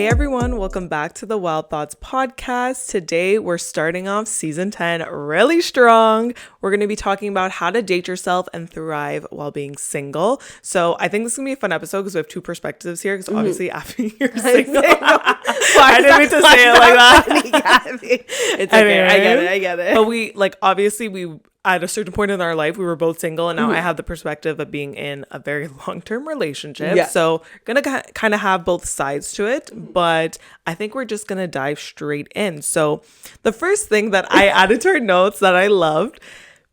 Hey everyone, welcome back to the Wild Thoughts podcast. Today we're starting off season 10 really strong. We're going to be talking about how to date yourself and thrive while being single. So I think this is going to be a fun episode because we have two perspectives here because obviously after you're single. I didn't mean to say it like that. It's okay. I get it. But we obviously at a certain point in our life, we were both single, and now I have the perspective of being in a very long-term relationship. Yeah. So gonna kind of have both sides to it, but I think we're just gonna dive straight in. So the first thing that I added to our notes that I loved,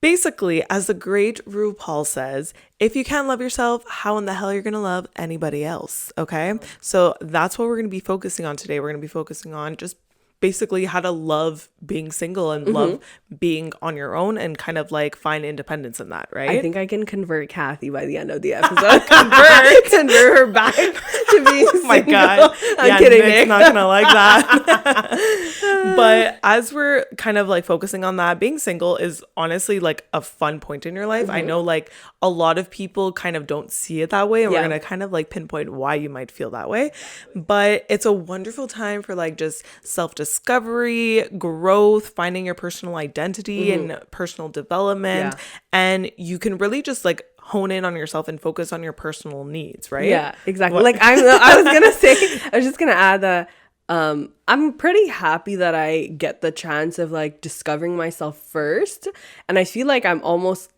basically, as the great RuPaul says, if you can't love yourself, how in the hell you're gonna love anybody else? Okay, so that's what we're gonna be focusing on today. We're gonna be focusing on just basically how to love being single and love being on your own and kind of like find independence in that, right? I think I can convert Kathy by the end of the episode. convert her back to being single. Oh my God. I'm kidding, Nick's not gonna like that. But as we're kind of like focusing on that, being single is honestly like a fun point in your life. I know like a lot of people kind of don't see it that way, and we're gonna kind of like pinpoint why you might feel that way. But it's a wonderful time for like just self-discovery, growth, finding your personal identity and personal development. And you can really just like hone in on yourself and focus on your personal needs, right? Yeah, exactly. Like I was just gonna add that I'm pretty happy that I get the chance of like discovering myself first. And I feel like I'm almost,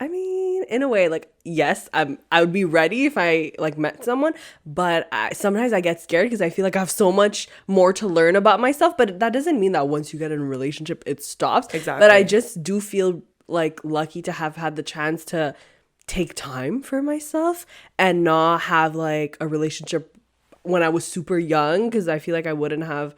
in a way, like, yes, I would be ready if I like met someone, but sometimes I get scared because I feel like I have so much more to learn about myself. But that doesn't mean that once you get in a relationship, it stops. Exactly. But I just do feel like lucky to have had the chance to take time for myself and not have like a relationship when I was super young, because I feel like I wouldn't have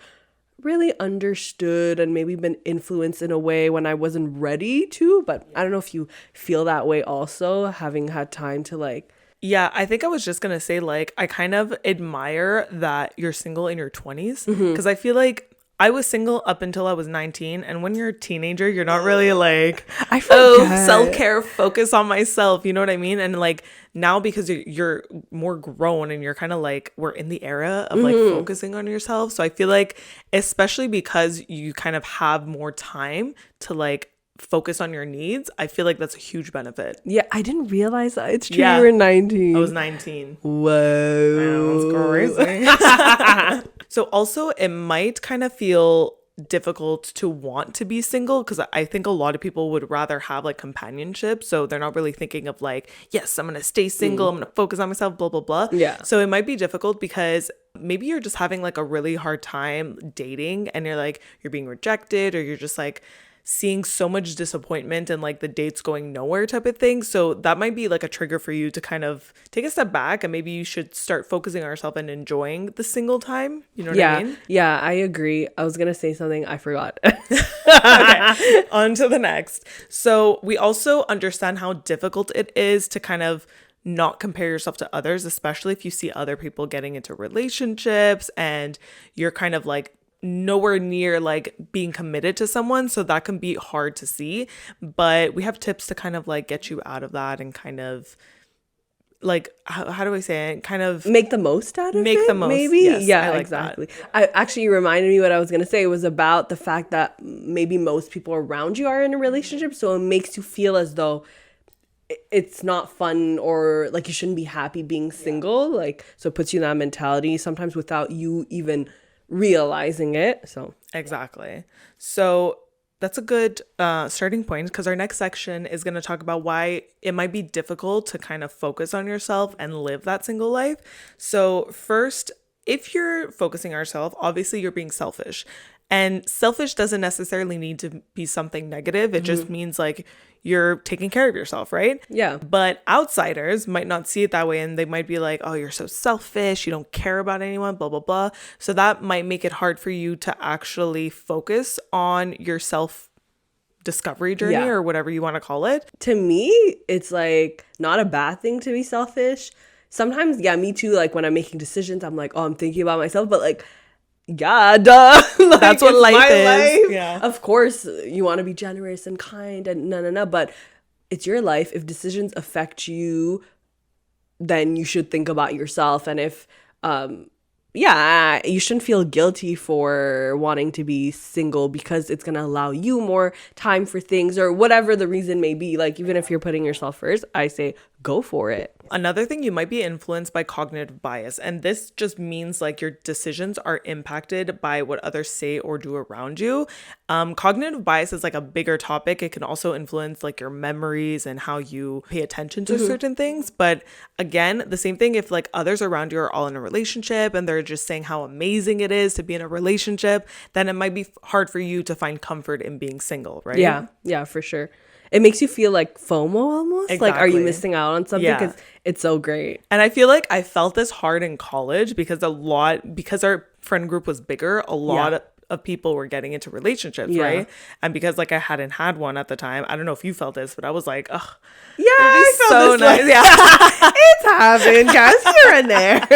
really understood and maybe been influenced in a way when I wasn't ready to. But I don't know if you feel that way also, having had time to like. Yeah, I think I was just gonna say, like, I kind of admire that you're single in your 20s because I feel like I was single up until I was 19, and when you're a teenager, you're not really like, self-care, focus on myself, you know what I mean? And like now, because you're more grown and you're kind of like, we're in the era of like focusing on yourself. So I feel like, especially because you kind of have more time to like focus on your needs, I feel like that's a huge benefit. Yeah, I didn't realize that. It's true. You were 19. I was 19. Whoa. That's crazy. So also it might kind of feel difficult to want to be single because I think a lot of people would rather have like companionship. So they're not really thinking of like, yes, I'm going to stay single. I'm going to focus on myself, blah, blah, blah. Yeah. So it might be difficult because maybe you're just having like a really hard time dating and you're like, you're being rejected, or you're just like seeing so much disappointment and like the dates going nowhere type of thing. So that might be like a trigger for you to kind of take a step back, and maybe you should start focusing on yourself and enjoying the single time. You know what I mean? Yeah, I agree. I was gonna say something, I forgot. Okay, on to the next. So we also understand how difficult it is to kind of not compare yourself to others, especially if you see other people getting into relationships and you're kind of like nowhere near like being committed to someone. So that can be hard to see, but we have tips to kind of like get you out of that and kind of like, how do I say it? Kind of make the most out of it. Make the most. Maybe. Yes, yeah, I like exactly. That. I actually, you reminded me what I was going to say. It was about the fact that maybe most people around you are in a relationship. So it makes you feel as though it's not fun, or like you shouldn't be happy being single. Like, so it puts you in that mentality sometimes without you even realizing it. So exactly. So that's a good starting point, because our next section is going to talk about why it might be difficult to kind of focus on yourself and live that single life. So first, if you're focusing on yourself, obviously you're being selfish. And selfish doesn't necessarily need to be something negative. It just means like you're taking care of yourself, right? Yeah. But outsiders might not see it that way, and they might be like, oh, you're so selfish, you don't care about anyone, blah, blah, blah. So that might make it hard for you to actually focus on your self-discovery journey or whatever you want to call it. To me, it's like not a bad thing to be selfish. Sometimes, yeah, me too. Like when I'm making decisions, I'm like, oh, I'm thinking about myself, but like, yeah, duh. Like, that's what life is. Yeah. Of course, you want to be generous and kind and no. But it's your life. If decisions affect you, then you should think about yourself. And if yeah, you shouldn't feel guilty for wanting to be single because it's going to allow you more time for things or whatever the reason may be. Like, even if you're putting yourself first, I say go for it. Another thing, you might be influenced by cognitive bias. And this just means like your decisions are impacted by what others say or do around you. Cognitive bias is like a bigger topic. It can also influence like your memories and how you pay attention to certain things. But again, the same thing if like others around you are all in a relationship and they're just saying how amazing it is to be in a relationship, then it might be hard for you to find comfort in being single, right? Yeah, for sure. It makes you feel like FOMO almost. Exactly. Like, are you missing out on something? Because it's so great. And I feel like I felt this hard in college because our friend group was bigger, a lot of people were getting into relationships, right? And because like I hadn't had one at the time, I don't know if you felt this, but I was like, ugh. Yeah, I felt so nice. Yeah. It's happened, guys, here and there.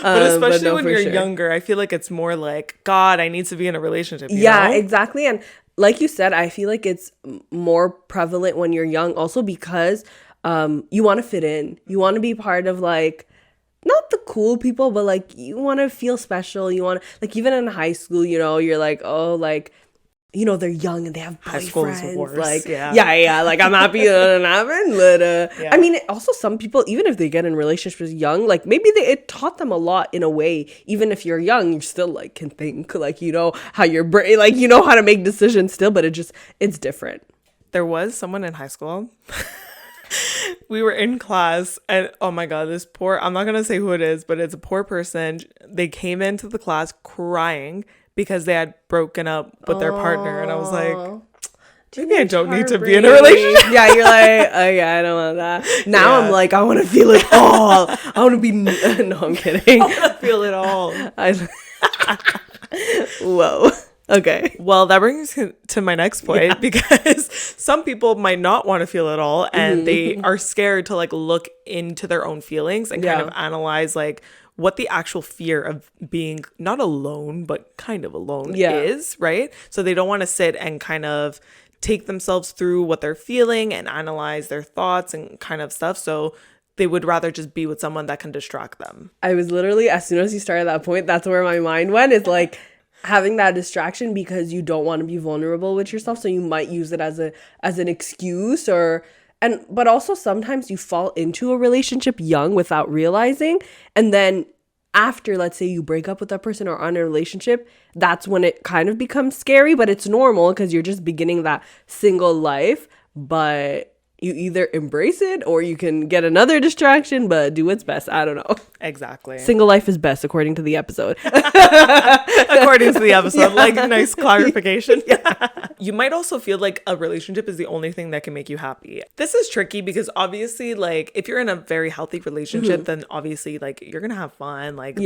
But especially when you're younger, I feel like it's more like, God, I need to be in a relationship. You know? Exactly. And like you said, I feel like it's more prevalent when you're young also because you want to fit in. You want to be part of like, not the cool people, but like you want to feel special. You want to, like, even in high school, you know, you're like, oh, like, you know, they're young and they have boyfriends. High school is worse. Like, yeah. Like, I'm happy that it happened. But I mean, also some people, even if they get in relationships young, like maybe it taught them a lot in a way. Even if you're young, you still like can think, like, you know, how your brain, like, you know how to make decisions still, but it's different. There was someone in high school. We were in class and oh my God, I'm not going to say who it is, but it's a poor person. They came into the class crying because they had broken up with their partner. And I was like, maybe I don't need to be in a relationship. Yeah, you're like, oh yeah, I don't want that. Now I'm like, I want to feel it all. I want to be, no, I'm kidding. I want to feel it all. Whoa. Okay. Well, that brings me to my next point because some people might not want to feel it all and they are scared to like look into their own feelings and kind of analyze like what the actual fear of being not alone, but kind of alone is, right? So they don't want to sit and kind of take themselves through what they're feeling and analyze their thoughts and kind of stuff. So they would rather just be with someone that can distract them. I was literally, as soon as you started that point, that's where my mind went. It's like having that distraction because you don't want to be vulnerable with yourself. So you might use it as an excuse but also sometimes you fall into a relationship young without realizing. And then after, let's say you break up with that person or are in a relationship, that's when it kind of becomes scary, but it's normal because you're just beginning that single life. But you either embrace it or you can get another distraction, but do what's best. I don't know. Exactly. Single life is best, according to the episode. According to the episode. Like, nice clarification. You might also feel like a relationship is the only thing that can make you happy. This is tricky because obviously, like, if you're in a very healthy relationship, then obviously, like, you're going to have fun. Like,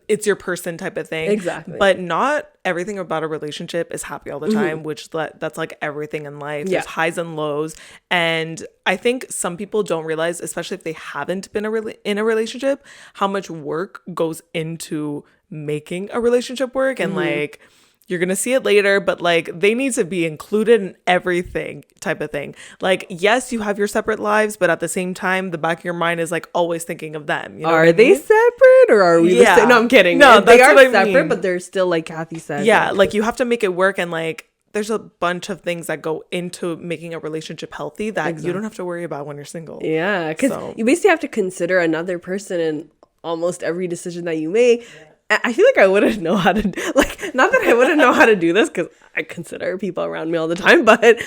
it's your person type of thing. Exactly. But not everything about a relationship is happy all the time, which that's like everything in life. There's highs and lows. And I think some people don't realize, especially if they haven't been in a relationship, how much work goes into making a relationship work. And like, you're going to see it later, but like they need to be included in everything type of thing. Like, yes, you have your separate lives, but at the same time, the back of your mind is like always thinking of them. You know are they separate or are we the same? No, I'm kidding. No, they are separate, but they're still, like Kathy said. Yeah, like you have to make it work, and like there's a bunch of things that go into making a relationship healthy that you don't have to worry about when you're single. Yeah, because you basically have to consider another person in almost every decision that you make. Yeah. I feel like I wouldn't know how to, like, not that I wouldn't know how to do this because I consider people around me all the time, but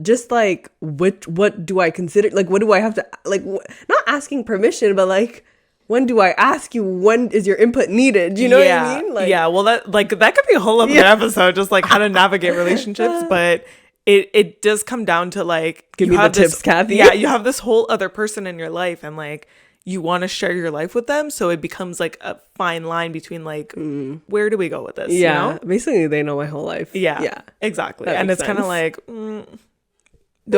just like, what do I consider? Like, what do I have to, like, not asking permission, but like, when do I ask you? When is your input needed? You know what I mean? Like, well, that could be a whole other episode, just like how to navigate relationships, but it does come down to like, give me the tips, Kathy. Yeah, you have this whole other person in your life, and like, you want to share your life with them, so it becomes like a fine line between like, where do we go with this? Yeah, you know? Basically they know my whole life. Yeah, exactly. And it's kind of like, do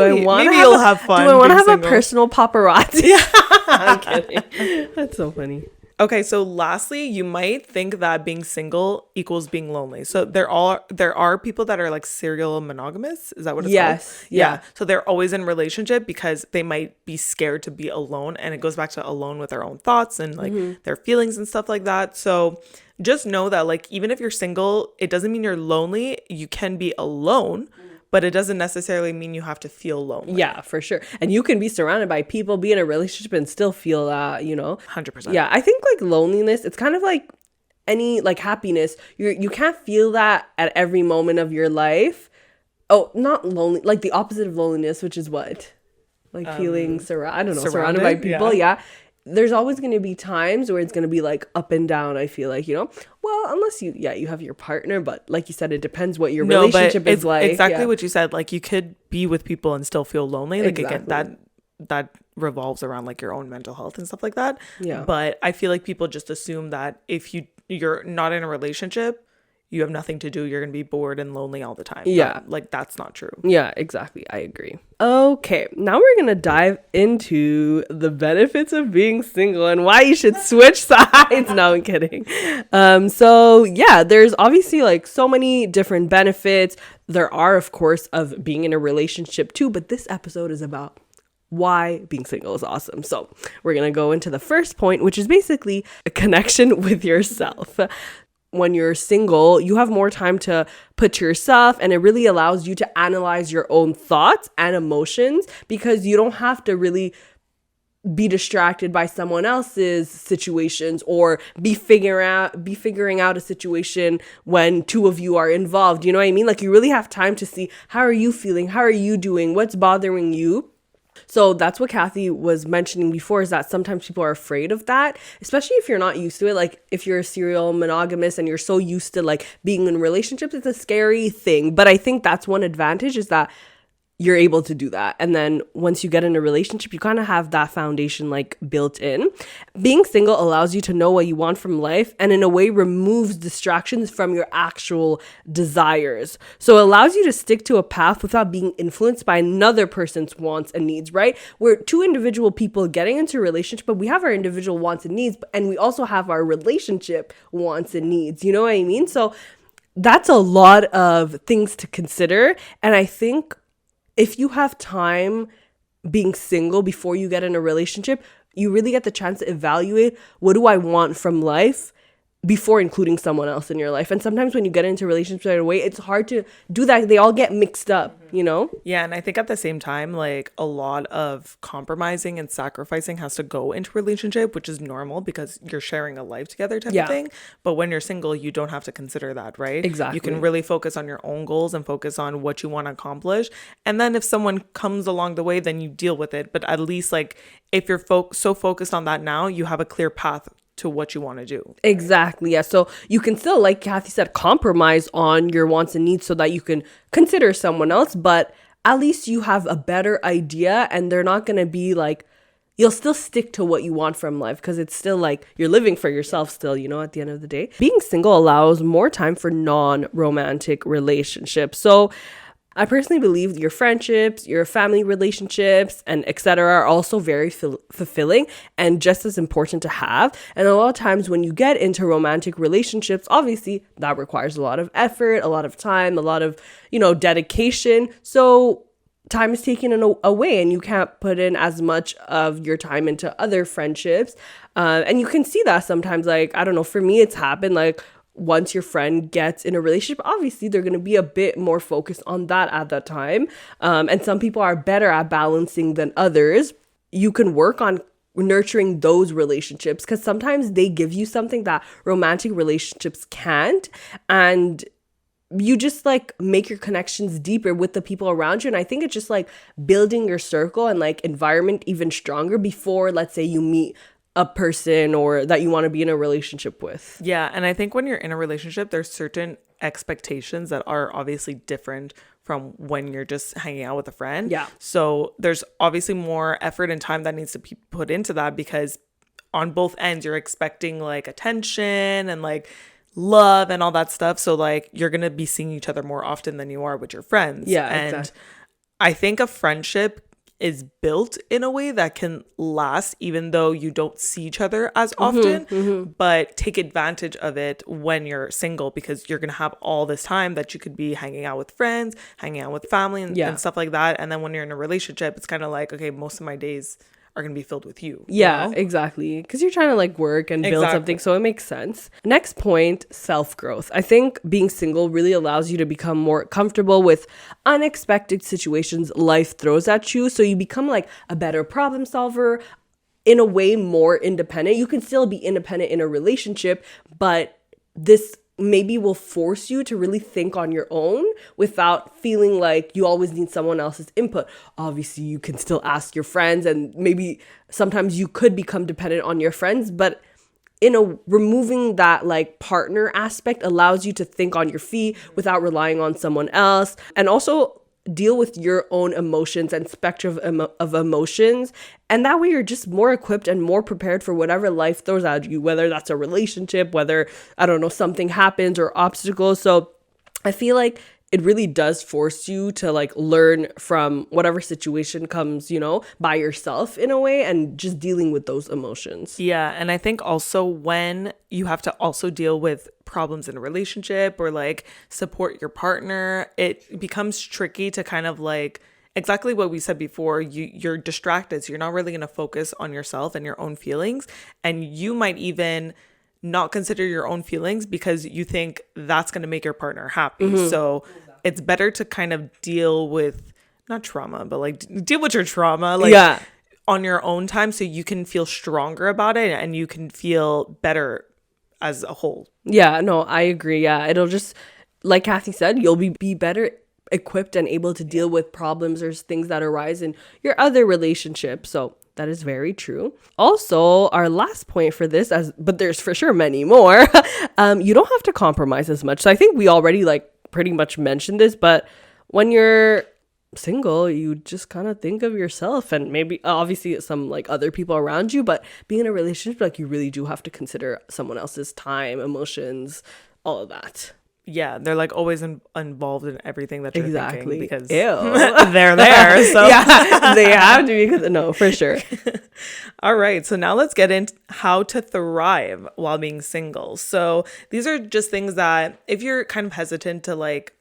I want to have fun? Do I want to have a personal paparazzi? Yeah, I'm kidding. That's so funny. Okay, so lastly, you might think that being single equals being lonely. So there are people that are like serial monogamous. Is that what it's called? Yes. Yeah. So they're always in relationship because they might be scared to be alone, and it goes back to alone with their own thoughts and like their feelings and stuff like that. So just know that like even if you're single, it doesn't mean you're lonely. You can be alone. But it doesn't necessarily mean you have to feel lonely. Yeah, for sure. And you can be surrounded by people, be in a relationship and still feel that, 100%. Yeah, I think like loneliness, it's kind of like any like happiness. You can't feel that at every moment of your life. Oh, not lonely, like the opposite of loneliness, which is what? Like feeling surrounded by people. Yeah. There's always going to be times where it's going to be like up and down, I feel like, well, unless you have your partner, but like you said, it depends what your relationship is like. Exactly what you said. Like you could be with people and still feel lonely. Like again, that revolves around like your own mental health and stuff like that. Yeah. But I feel like people just assume that if you're not in a relationship, you have nothing to do, you're going to be bored and lonely all the time. Yeah. That's not true. Yeah, exactly. I agree. Okay, now we're going to dive into the benefits of being single and why you should switch sides. No, I'm kidding. So yeah, there's obviously like so many different benefits. There are, of course, of being in a relationship too, but this episode is about why being single is awesome. So we're going to go into the first point, which is basically a connection with yourself. When you're single, you have more time to put to yourself, and it really allows you to analyze your own thoughts and emotions because you don't have to really be distracted by someone else's situations or be figuring out a situation when two of you are involved. You know what I mean? Like you really have time to see, how are you feeling? How are you doing? What's bothering you? So that's what Kathy was mentioning before, is that sometimes people are afraid of that, especially if you're not used to it. Like if you're a serial monogamous and you're so used to like being in relationships, it's a scary thing. But I think that's one advantage, is that you're able to do that. And then once you get in a relationship, you kind of have that foundation like built in. Being single allows you to know what you want from life, and in a way removes distractions from your actual desires. So it allows you to stick to a path without being influenced by another person's wants and needs, right? We're two individual people getting into a relationship, but we have our individual wants and needs, and we also have our relationship wants and needs. You know what I mean? So that's a lot of things to consider. And I think if you have time being single before you get in a relationship, you really get the chance to evaluate, what do I want from life, before including someone else in your life. And sometimes when you get into relationships right away, it's hard to do that. They all get mixed up, Yeah, and I think at the same time, like a lot of compromising and sacrificing has to go into relationship, which is normal because you're sharing a life together type of thing. But when you're single, you don't have to consider that, right? Exactly. You can really focus on your own goals and focus on what you want to accomplish. And then if someone comes along the way, then you deal with it. But at least like if you're so focused on that now, you have a clear path to what you want to do. Exactly. Yeah. So you can still, like Kathy said, compromise on your wants and needs so that you can consider someone else, but at least you have a better idea, and they're not going to be like, you'll still stick to what you want from life because it's still like you're living for yourself still, at the end of the day. Being single allows more time for non-romantic relationships. So I personally believe your friendships, your family relationships, and etc. are also very fulfilling and just as important to have. And a lot of times when you get into romantic relationships, obviously that requires a lot of effort, a lot of time, a lot of, dedication. So time is taken away, and you can't put in as much of your time into other friendships. And you can see that sometimes, like, I don't know, for me, it's happened like, once your friend gets in a relationship, obviously they're going to be a bit more focused on that at that time. And some people are better at balancing than others. You can work on nurturing those relationships because sometimes they give you something that romantic relationships can't. And you just like make your connections deeper with the people around you. And I think it's just like building your circle and like environment even stronger before, let's say, you meet a person or that you want to be in a relationship with. Yeah, and I think when you're in a relationship, there's certain expectations that are obviously different from when you're just hanging out with a friend. Yeah. So there's obviously more effort and time that needs to be put into that because on both ends, you're expecting like attention and like love and all that stuff. So like you're going to be seeing each other more often than you are with your friends. Yeah, and exactly. I think a friendship is built in a way that can last even though you don't see each other as often, but take advantage of it when you're single, because you're going to have all this time that you could be hanging out with friends, hanging out with family and stuff like that. And then when you're in a relationship, it's kind of like, okay, most of my days are going to be filled with you. Yeah, you know? Exactly. Because you're trying to like work and build something. So it makes sense. Next point, self-growth. I think being single really allows you to become more comfortable with unexpected situations life throws at you. So you become like a better problem solver, in a way more independent. You can still be independent in a relationship, but this maybe will force you to really think on your own without feeling like you always need someone else's input. Obviously, you can still ask your friends, and maybe sometimes you could become dependent on your friends, but removing that like partner aspect allows you to think on your feet without relying on someone else, and also deal with your own emotions and spectrum of emotions. And that way you're just more equipped and more prepared for whatever life throws at you, whether that's a relationship, whether, I don't know, something happens or obstacles. So I feel like it really does force you to like learn from whatever situation comes, by yourself in a way, and just dealing with those emotions. Yeah. And I think also when you have to also deal with problems in a relationship or like support your partner, it becomes tricky to kind of like exactly what we said before. You're distracted. So you're not really going to focus on yourself and your own feelings. And you might even not consider your own feelings because you think that's going to make your partner happy. So it's better to kind of deal with not trauma, but like deal with your trauma like on your own time, so you can feel stronger about it and you can feel better as a whole. Yeah, no, I agree. Yeah, it'll just, like Kathy said, you'll be better equipped and able to deal with problems or things that arise in your other relationships. So that is very true. Also, our last point for this, but there's for sure many more, you don't have to compromise as much. So I think we already like pretty much mentioned this, but when you're single, you just kind of think of yourself and maybe obviously some like other people around you, but being in a relationship, like you really do have to consider someone else's time, emotions, all of that. Yeah, they're like always involved in everything that you're thinking because Ew. they're there. So yeah, they have to be. No, for sure. All right, so now let's get into how to thrive while being single. So these are just things that if you're kind of hesitant to like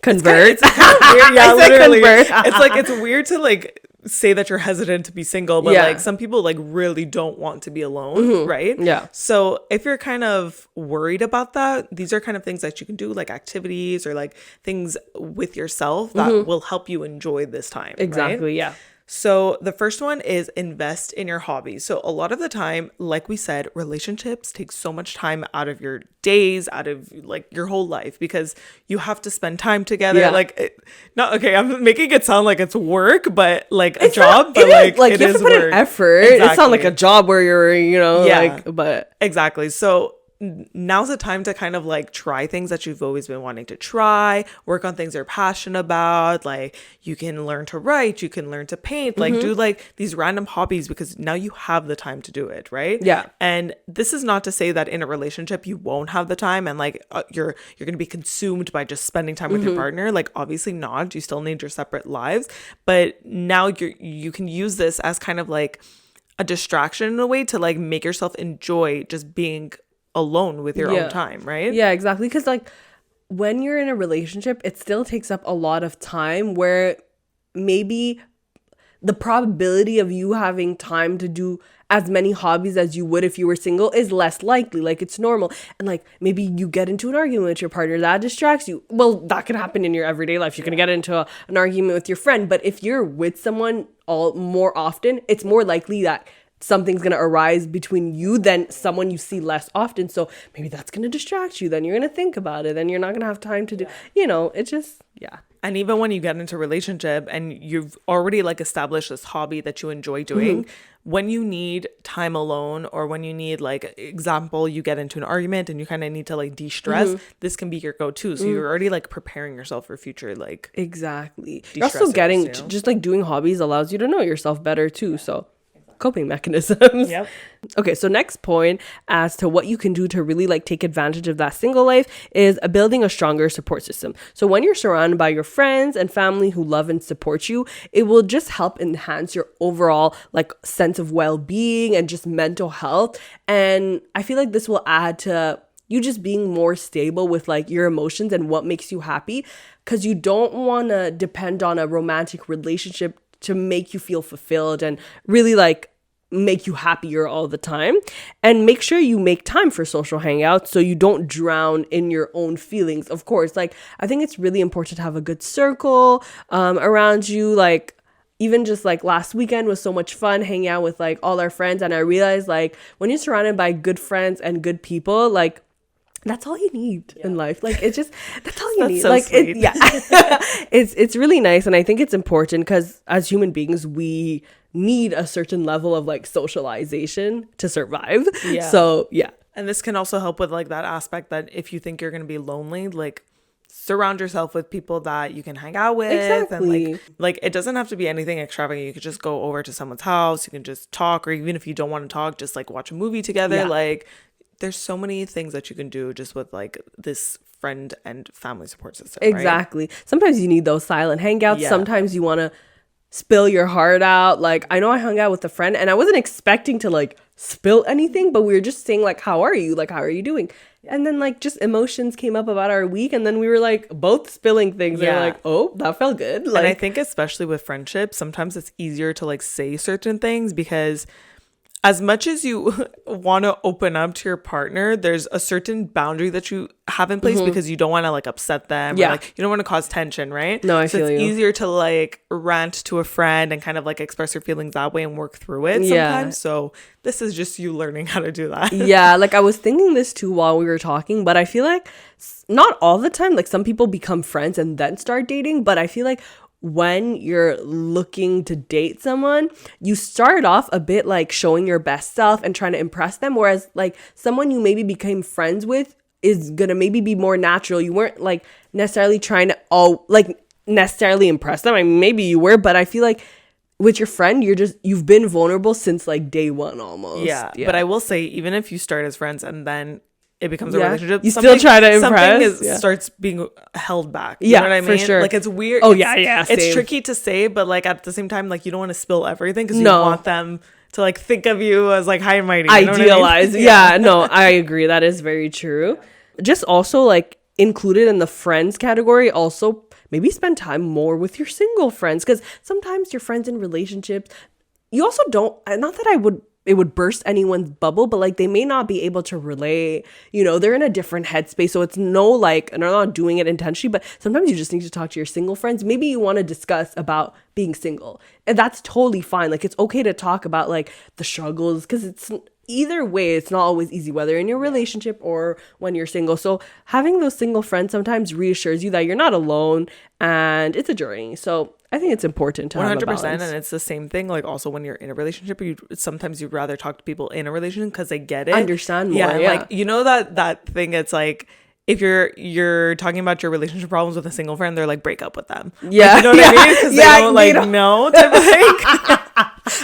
convert, it's kind of weird. Yeah, literally, it's weird to like say that you're hesitant to be single, but like some people like really don't want to be alone, right? Yeah. So if you're kind of worried about that, these are kind of things that you can do, like activities or like things with yourself that will help you enjoy this time. Exactly. Right? Yeah. So the first one is invest in your hobbies. So a lot of the time, like we said, relationships take so much time out of your days, out of like your whole life, because you have to spend time together. Yeah. I'm making it sound like it's work, but like it's a job, not, but like you have to put work. in effort. Exactly. It's not like a job where you're, but exactly. So now's the time to kind of like try things that you've always been wanting to try, work on things you're passionate about. Like you can learn to write, you can learn to paint, like do like these random hobbies, because now you have the time to do it, right? Yeah. And this is not to say that in a relationship you won't have the time and like you're going to be consumed by just spending time with your partner. Like obviously not. You still need your separate lives, but now you can use this as kind of like a distraction in a way to like make yourself enjoy just being alone with your own time, right? Yeah, exactly. Because like when you're in a relationship, it still takes up a lot of time, where maybe the probability of you having time to do as many hobbies as you would if you were single is less likely. Like it's normal. And like maybe you get into an argument with your partner that distracts you. Well, that can happen in your everyday life. You can get into an argument with your friend, but if you're with someone more often, it's more likely that something's going to arise between you than someone you see less often. So maybe that's going to distract you. Then you're going to think about it. Then you're not going to have time to do, it just, And even when you get into a relationship and you've already like established this hobby that you enjoy doing, when you need time alone, or when you need like example, you get into an argument and you kind of need to like de-stress, this can be your go-to. So you're already like preparing yourself for future, like exactly. You're also getting just like doing hobbies allows you to know yourself better too. So coping mechanisms. Yep. Okay, so next point as to what you can do to really like take advantage of that single life is building a stronger support system. So when you're surrounded by your friends and family who love and support you, it will just help enhance your overall like sense of well-being and just mental health. And I feel like this will add to you just being more stable with like your emotions and what makes you happy, because you don't want to depend on a romantic relationship to make you feel fulfilled and really like make you happier all the time. And make sure you make time for social hangouts so you don't drown in your own feelings. Of course, like I think it's really important to have a good circle around you. Like even just like last weekend was so much fun hanging out with like all our friends, and I realized like when you're surrounded by good friends and good people, like that's all you need in life. Like it's just that's all you need. So like sweet. it's really nice, and I think it's important because as human beings we need a certain level of like socialization to survive. Yeah. So yeah. And this can also help with like that aspect that if you think you're going to be lonely, like surround yourself with people that you can hang out with. Exactly. And like it doesn't have to be anything extravagant. You could just go over to someone's house. You can just talk, or even if you don't want to talk, just like watch a movie together. Yeah. Like there's so many things that you can do just with like this friend and family support system. Exactly. Right? Sometimes you need those silent hangouts. Yeah. Sometimes you want to spill your heart out. Like I know I hung out with a friend and I wasn't expecting to like spill anything, but we were just saying like, how are you? Like, how are you doing? And then like just emotions came up about our week, and then we were like both spilling things. Yeah. And we're like, oh, that felt good. Like, and I think especially with friendships, sometimes it's easier to like say certain things because as much as you want to open up to your partner, there's a certain boundary that you have in place because you don't want to like upset them. Yeah. Or, like you don't want to cause tension, right? No, I so feel it's you. easier to like rant to a friend and kind of like express your feelings that way and work through it Yeah. sometimes. So this is just you learning how to do that. Yeah, like I was thinking this too while we were talking, but I feel like not all the time. Like some people become friends and then start dating, but I feel like when you're looking to date someone, you start off a bit like showing your best self and trying to impress them, whereas like someone you maybe became friends with is gonna maybe be more natural. You weren't like necessarily trying to necessarily impress them. I mean, maybe you were, but I feel like with your friend, you've been vulnerable since like day one almost. Yeah. But I will say, even if you start as friends and then it becomes a Yeah. relationship, You still try to impress. Something starts being held back. Yeah, You know what I mean? for sure. Like it's weird. Oh, It's- yeah, It's same. tricky to say, but like at the same time, like you don't want to spill everything because you No. want them to like think of you as like high and mighty. You know what I mean? Idealize. Yeah, no, I agree. That is very true. Just also like included in the friends category, also maybe spend time more with your single friends, because sometimes your friends in relationships, you also don't, not that it would burst anyone's bubble, but like they may not be able to relate, they're in a different headspace. So it's no like, and they're not doing it intentionally, but sometimes you just need to talk to your single friends. Maybe you want to discuss about being single, and that's totally fine. Like it's okay to talk about like the struggles, because it's either way, it's not always easy, whether in your relationship or when you're single. So having those single friends sometimes reassures you that you're not alone and it's a journey. So I think it's important to 100%, have a balance. And it's the same thing. Like also when you're in a relationship, sometimes you'd rather talk to people in a relationship because they get it, understand more. Yeah. Like that thing. It's like if you're talking about your relationship problems with a single friend, they're like break up with them. Yeah, like, you know what I mean? Because they don't know. Like,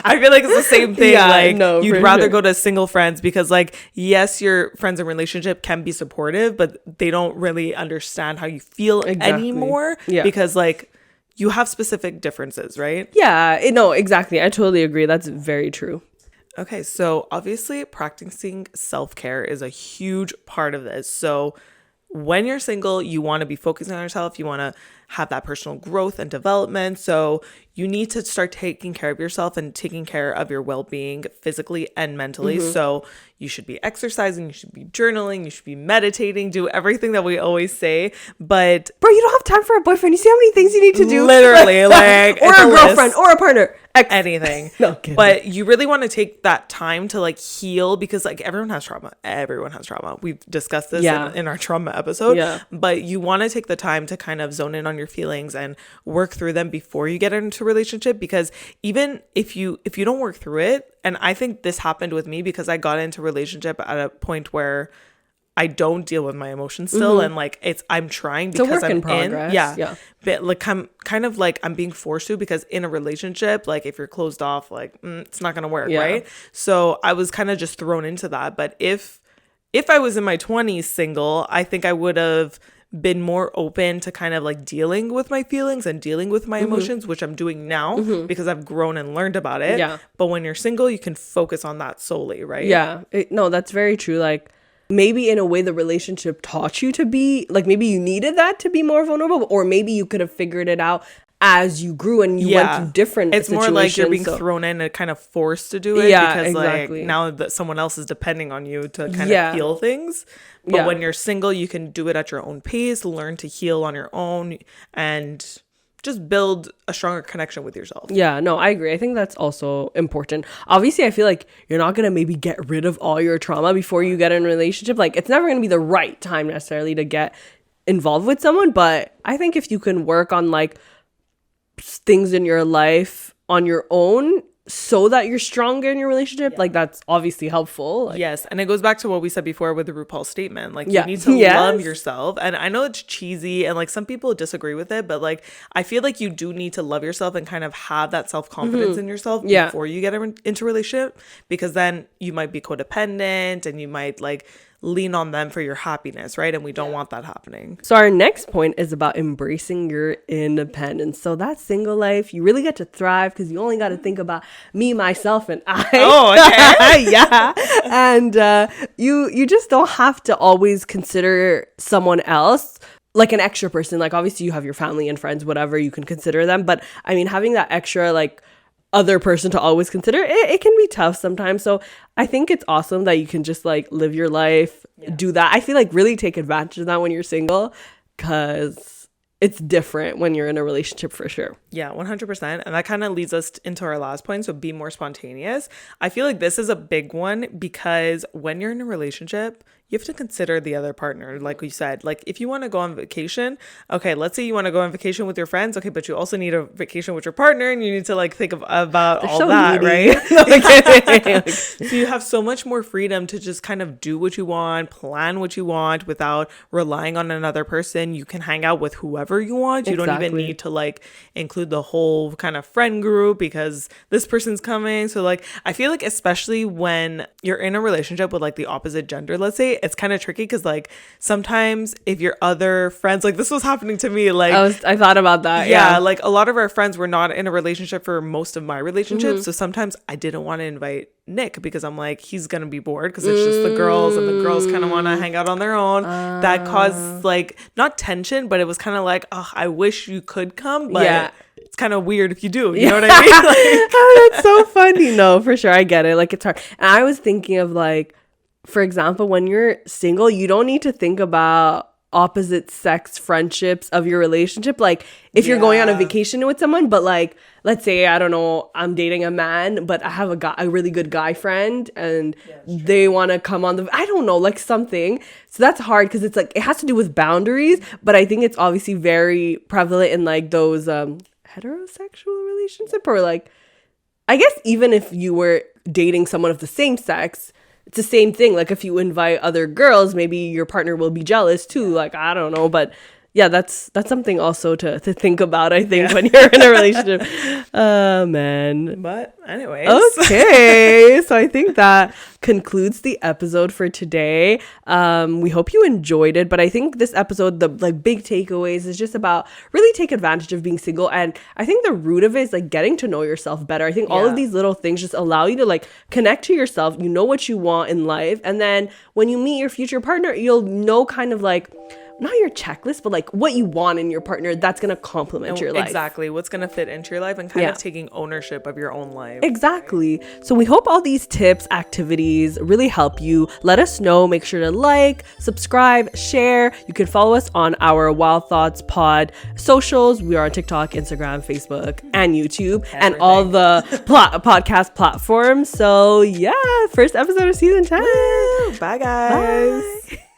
I feel like it's the same thing. Yeah, like no, you'd for rather sure. go to single friends because like yes, your friends in relationship can be supportive, but they don't really understand how you feel anymore. Yeah. Because like you have specific differences, right? Yeah, no, exactly. I totally agree. That's very true. Okay, so obviously practicing self-care is a huge part of this. So when you're single, you want to be focusing on yourself. You want to have that personal growth and development. So you need to start taking care of yourself and taking care of your well-being physically and mentally. So you should be exercising, you should be journaling, you should be meditating, do everything that we always say. But Bro, you don't have time for a boyfriend. You see how many things you need to do? literally, like or it's a list. girlfriend or a partner. Anything. No kidding. But you really want to take that time to like heal, because like everyone has trauma. We've discussed this in our trauma episode. Yeah. But you want to take the time to kind of zone in on your feelings and work through them before you get into a relationship, because even if you don't work through it, and I think this happened with me because I got into a relationship at a point where I don't deal with my emotions still, and like I'm trying because it's a work I'm in progress. yeah. But like I'm kind of like I'm being forced to, because in a relationship, like if you're closed off, like it's not gonna work, right? So I was kind of just thrown into that. But if I was in my 20s single, I think I would have been more open to kind of like dealing with my feelings and dealing with my emotions, which I'm doing now because I've grown and learned about it. Yeah. But when you're single, you can focus on that solely, right? Yeah. No, that's very true. Like maybe in a way the relationship taught you to be, like maybe you needed that to be more vulnerable, or maybe you could have figured it out as you grew and you went through different situations. More like you're being thrown in and kind of forced to do it, because like now that someone else is depending on you to kind of heal things. But when you're single, you can do it at your own pace, learn to heal on your own, and just build a stronger connection with yourself. Yeah, no, I agree. I think that's also important. Obviously, I feel like you're not going to maybe get rid of all your trauma before you get in a relationship. Like it's never going to be the right time necessarily to get involved with someone. But I think if you can work on like things in your life on your own so that you're stronger in your relationship, like that's obviously helpful. Like, yes, and it goes back to what we said before with the RuPaul statement. Like you need to love yourself. And I know it's cheesy and like some people disagree with it, but like I feel like you do need to love yourself and kind of have that self-confidence in yourself before you get into a relationship, because then you might be codependent and you might like lean on them for your happiness, right? And we don't want that happening. So our next point is about embracing your independence. So that single life, you really get to thrive because you only got to think about me, myself, and I. Oh, okay. Yeah. And you just don't have to always consider someone else like an extra person. Like obviously you have your family and friends, whatever, you can consider them. But I mean, having that extra like other person to always consider, it can be tough sometimes. So I think it's awesome that you can just like live your life, do that. I feel like really take advantage of that when you're single, because it's different when you're in a relationship for sure. Yeah, 100%. And that kind of leads us into our last point. So be more spontaneous. I feel like this is a big one, because when you're in a relationship, you have to consider the other partner. Like we said, like if you want to go on vacation, okay, let's say you want to go on vacation with your friends, okay, but you also need a vacation with your partner, and you need to like think about all so that, needy. Right? So you have so much more freedom to just kind of do what you want, plan what you want without relying on another person. You can hang out with whoever you want. You don't even need to like include the whole kind of friend group because this person's coming. So like I feel like especially when you're in a relationship with like the opposite gender, let's say, it's kind of tricky because like sometimes if your other friends, like this was happening to me, like I thought about that. Yeah, like a lot of our friends were not in a relationship for most of my relationships. So sometimes I didn't want to invite Nick because I'm like, he's gonna be bored because it's just the girls, and the girls kind of want to hang out on their own. That caused like not tension, but it was kind of like, oh, I wish you could come, but it's kind of weird if you do. You know what I mean? Like, oh, that's so funny. No, for sure, I get it. Like it's hard. And I was thinking of like, for example, when you're single, you don't need to think about opposite sex friendships of your relationship. Like if you're going on a vacation with someone, but like, let's say, I don't know, I'm dating a man, but I have a really good guy friend, and they want to come on I don't know, like something. So that's hard because it's like, it has to do with boundaries, but I think it's obviously very prevalent in like those heterosexual relationship, or like, I guess even if you were dating someone of the same sex, it's the same thing. Like if you invite other girls, maybe your partner will be jealous too. Like, I don't know. But yeah, that's something also to think about, I think, when you're in a relationship. Man. But anyways. Okay. So I think that concludes the episode for today. We hope you enjoyed it. But I think this episode, the like big takeaways is just about really take advantage of being single. And I think the root of it is like getting to know yourself better. I think all of these little things just allow you to like connect to yourself. You know what you want in life. And then when you meet your future partner, you'll know kind of like, not your checklist, but like what you want in your partner that's going to complement your life. Exactly. What's going to fit into your life, and kind of taking ownership of your own life. Exactly. So we hope all these tips, activities really help you. Let us know. Make sure to like, subscribe, share. You can follow us on our Wild Thoughts Pod socials. We are on TikTok, Instagram, Facebook, and YouTube, and all the podcast platforms. So yeah, first episode of season 10. Woo! Bye, guys. Bye.